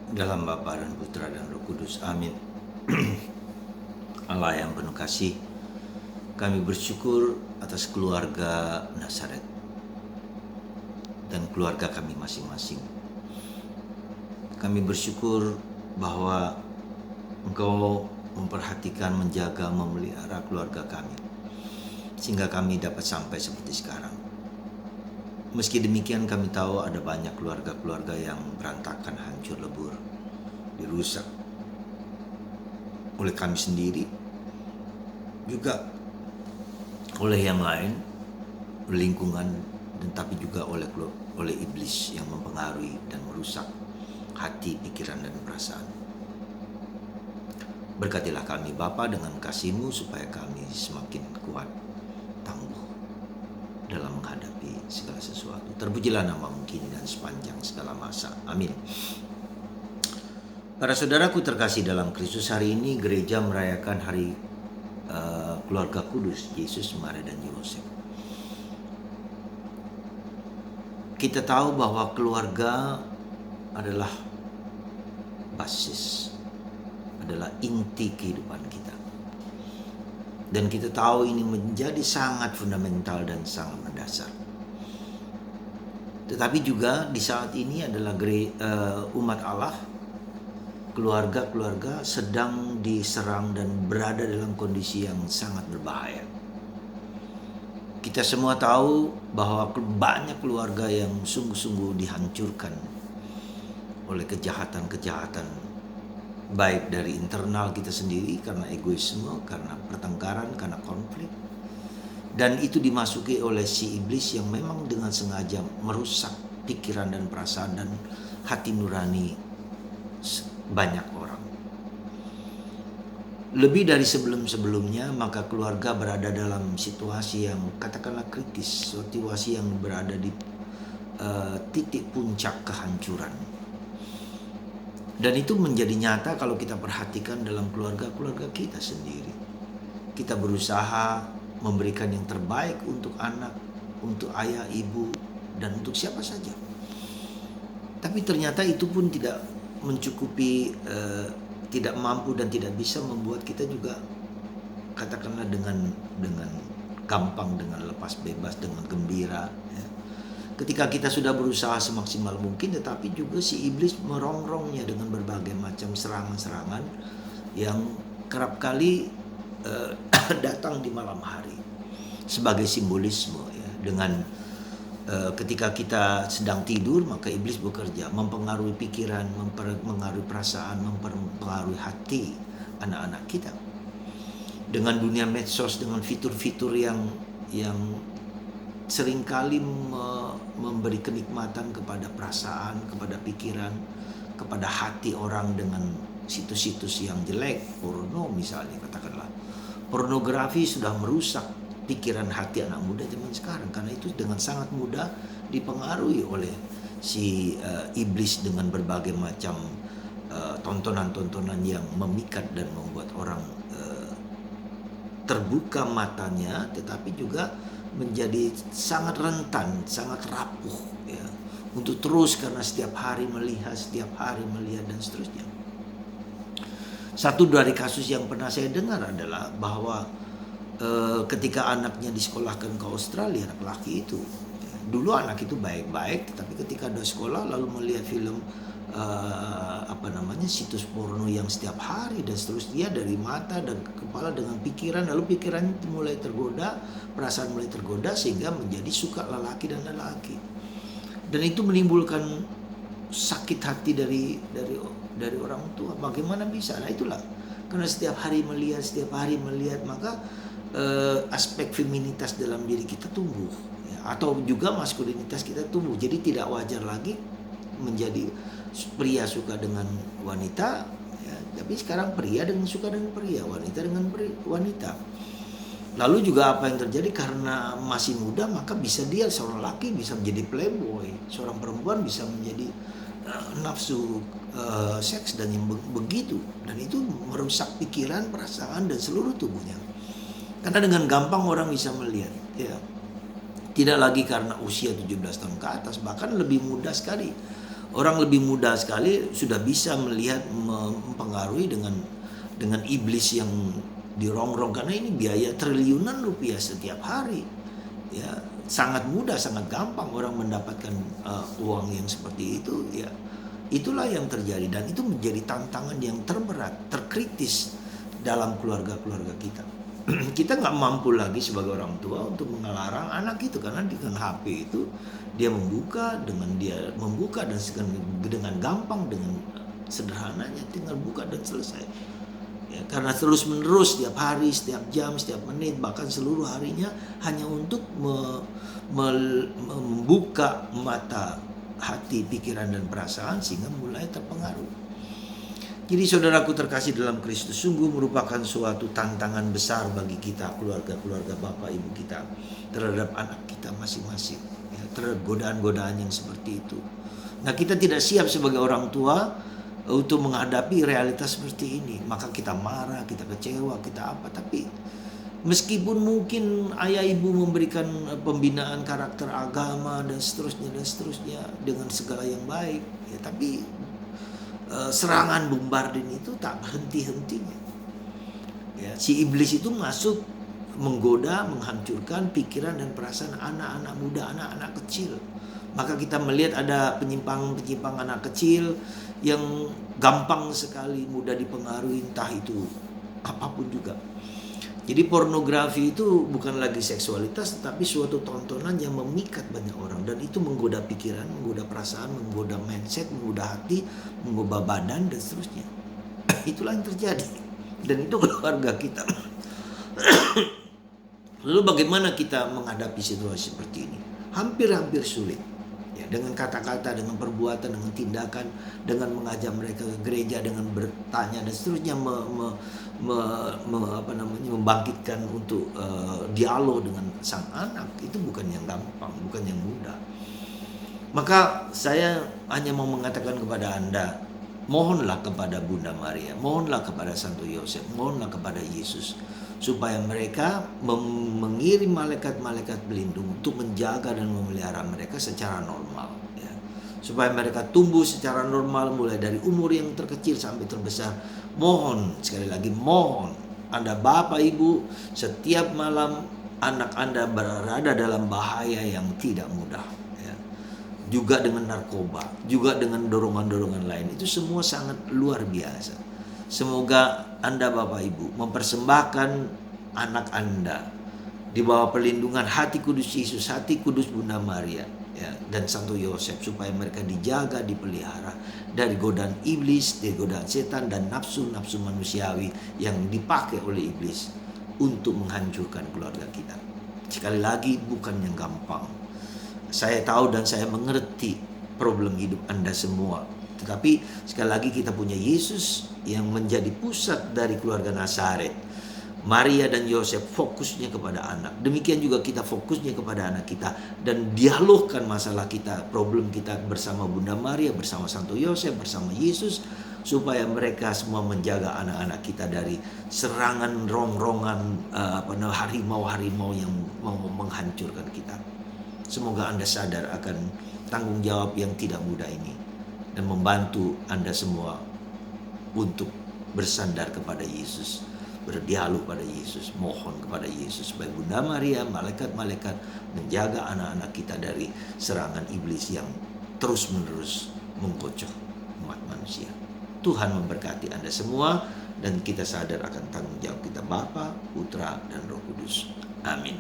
Dalam Bapa dan Putra dan Roh Kudus, amin. Allah yang penuh kasih, kami bersyukur atas keluarga Nazaret dan keluarga kami masing-masing. Kami bersyukur bahwa Engkau memperhatikan, menjaga, memelihara keluarga kami, sehingga kami dapat sampai seperti sekarang. Meski demikian, kami tahu ada banyak keluarga-keluarga yang berantakan, hancur lebur, dirusak oleh kami sendiri, juga oleh yang lain, lingkungan, dan tapi juga oleh iblis yang mempengaruhi dan merusak hati, pikiran, dan perasaan. Berkatilah kami Bapa dengan kasih-Mu supaya kami semakin kuat, tangguh dalam menghadapi segala sesuatu. Terpujilah nama-Mu kini dan sepanjang segala masa. Amin. Para saudaraku terkasih dalam Kristus, hari ini gereja merayakan hari keluarga kudus, Yesus, Maria, dan Yosef. Kita tahu bahwa keluarga adalah basis, adalah inti kehidupan kita. Dan kita tahu ini menjadi sangat fundamental dan sangat mendasar. Tetapi juga di saat ini adalah umat Allah, keluarga-keluarga sedang diserang dan berada dalam kondisi yang sangat berbahaya. Kita semua tahu bahwa banyak keluarga yang sungguh-sungguh dihancurkan oleh kejahatan-kejahatan, baik dari internal kita sendiri karena egoisme, karena pertengkaran, karena konflik. Dan itu dimasuki oleh si iblis yang memang dengan sengaja merusak pikiran dan perasaan dan hati nurani banyak orang. Lebih dari sebelum-sebelumnya, maka keluarga berada dalam situasi yang katakanlah kritis, situasi yang berada di titik puncak kehancuran. Dan itu menjadi nyata kalau kita perhatikan dalam keluarga-keluarga kita sendiri. Kita berusaha memberikan yang terbaik untuk anak, untuk ayah, ibu, dan untuk siapa saja. Tapi ternyata itu pun tidak mencukupi, tidak mampu dan tidak bisa membuat kita juga katakanlah dengan gampang, dengan lepas bebas, dengan gembira, ya. Ketika kita sudah berusaha semaksimal mungkin, tetapi juga si iblis merongrongnya dengan berbagai macam serangan-serangan yang kerap kali datang di malam hari sebagai simbolisme, ya. Dengan ketika kita sedang tidur, maka iblis bekerja, mempengaruhi pikiran, mempengaruhi perasaan, mempengaruhi hati anak-anak kita. Dengan dunia medsos, dengan fitur-fitur yang seringkali memberi kenikmatan kepada perasaan, kepada pikiran, kepada hati orang dengan situs-situs yang jelek, porno misalnya katakanlah. Pornografi sudah merusak pikiran hati anak muda zaman sekarang, karena itu dengan sangat mudah dipengaruhi oleh si iblis dengan berbagai macam tontonan-tontonan yang memikat dan membuat orang terbuka matanya, tetapi juga menjadi sangat rentan, sangat rapuh, ya, untuk terus karena setiap hari melihat dan seterusnya. Satu dari kasus yang pernah saya dengar adalah bahwa ketika anaknya disekolahkan ke Australia, anak laki itu, dulu anak itu baik-baik, tapi ketika ada sekolah lalu melihat film situs porno yang setiap hari dan seterusnya, dari mata dan kepala dengan pikiran, lalu pikiran itu mulai tergoda, perasaan mulai tergoda, sehingga menjadi suka lelaki dan lelaki, dan itu menimbulkan sakit hati dari orang tua. Bagaimana bisa? Nah itulah, karena setiap hari melihat, maka aspek feminitas dalam diri kita tumbuh, ya, atau juga maskulinitas kita tumbuh. Jadi tidak wajar lagi menjadi pria suka dengan wanita, ya, tapi sekarang pria suka dengan pria, wanita dengan wanita. Lalu juga apa yang terjadi, karena masih muda maka bisa dia, seorang laki bisa menjadi playboy, seorang perempuan bisa menjadi nafsu seks dan yang begitu, dan itu merusak pikiran, perasaan, dan seluruh tubuhnya. Karena dengan gampang orang bisa melihat, ya. Tidak lagi karena usia 17 tahun ke atas, bahkan lebih mudah sekali Orang lebih mudah sekali sudah bisa melihat, mempengaruhi dengan iblis yang dirongrong, karena ini biaya triliunan rupiah setiap hari. Ya, sangat mudah, sangat gampang orang mendapatkan uang yang seperti itu. Ya, itulah yang terjadi, dan itu menjadi tantangan yang terberat, terkritis dalam keluarga-keluarga kita. Kita nggak mampu lagi sebagai orang tua untuk melarang anak itu, karena dengan HP itu dia membuka dan dengan gampang, dengan sederhananya tinggal buka dan selesai. Ya, karena terus menerus setiap hari, setiap jam, setiap menit, bahkan seluruh harinya hanya untuk membuka mata hati, pikiran, dan perasaan sehingga mulai terpengaruh. Jadi saudaraku terkasih dalam Kristus, sungguh merupakan suatu tantangan besar bagi kita, keluarga-keluarga Bapak Ibu kita, terhadap anak kita masing-masing, ya, terhadap godaan-godaan yang seperti itu. Nah, kita tidak siap sebagai orang tua untuk menghadapi realitas seperti ini. Maka kita marah, kita kecewa, kita apa. Tapi meskipun mungkin ayah ibu memberikan pembinaan karakter agama dan seterusnya dengan segala yang baik, ya, tapi serangan bombardin itu tak berhenti-hentinya. Ya, si iblis itu masuk menggoda, menghancurkan pikiran dan perasaan anak-anak muda, anak-anak kecil. Maka kita melihat ada penyimpangan anak kecil yang gampang sekali mudah dipengaruhi, entah itu apapun juga. Jadi pornografi itu bukan lagi seksualitas, tetapi suatu tontonan yang memikat banyak orang, dan itu menggoda pikiran, menggoda perasaan, menggoda mindset, menggoda hati, mengubah badan dan seterusnya. Itulah yang terjadi, dan itu keluarga kita. Lalu bagaimana kita menghadapi situasi seperti ini? Hampir-hampir sulit. Ya, dengan kata-kata, dengan perbuatan, dengan tindakan, dengan mengajak mereka ke gereja, dengan bertanya dan seterusnya, membangkitkan untuk dialog dengan sang anak, itu bukan yang gampang, bukan yang mudah. Maka saya hanya mau mengatakan kepada Anda, mohonlah kepada Bunda Maria, mohonlah kepada Santo Yosef, mohonlah kepada Yesus, supaya mereka mengirim malaikat-malaikat pelindung untuk menjaga dan memelihara mereka secara normal, ya. Supaya mereka tumbuh secara normal mulai dari umur yang terkecil sampai terbesar. Mohon, sekali lagi mohon, Anda Bapak Ibu, setiap malam anak Anda berada dalam bahaya yang tidak mudah, ya. Juga dengan narkoba, juga dengan dorongan-dorongan lain, itu semua sangat luar biasa. Semoga Anda Bapak Ibu mempersembahkan anak Anda di bawah perlindungan hati kudus Yesus, hati kudus Bunda Maria, ya, dan Santo Yosef, supaya mereka dijaga, dipelihara dari godaan iblis, dari godaan setan dan nafsu-nafsu manusiawi yang dipakai oleh iblis untuk menghancurkan keluarga kita. Sekali lagi, bukan yang gampang. Saya tahu dan saya mengerti problem hidup Anda semua. Tetapi sekali lagi, kita punya Yesus yang menjadi pusat dari keluarga Nazaret. Maria dan Yosef fokusnya kepada anak. Demikian juga kita fokusnya kepada anak kita, dan dialogkan masalah kita, problem kita bersama Bunda Maria, bersama Santo Yosef, bersama Yesus, supaya mereka semua menjaga anak-anak kita dari serangan rongrongan harimau-harimau yang mau menghancurkan kita. Semoga Anda sadar akan tanggung jawab yang tidak mudah ini, dan membantu Anda semua untuk bersandar kepada Yesus, berdialog pada Yesus, mohon kepada Yesus supaya Bunda Maria, malaikat-malaikat menjaga anak-anak kita dari serangan iblis yang terus-menerus mengkocok umat manusia. Tuhan memberkati Anda semua, dan kita sadar akan tanggung jawab kita, Bapa, Putra, dan Roh Kudus. Amin.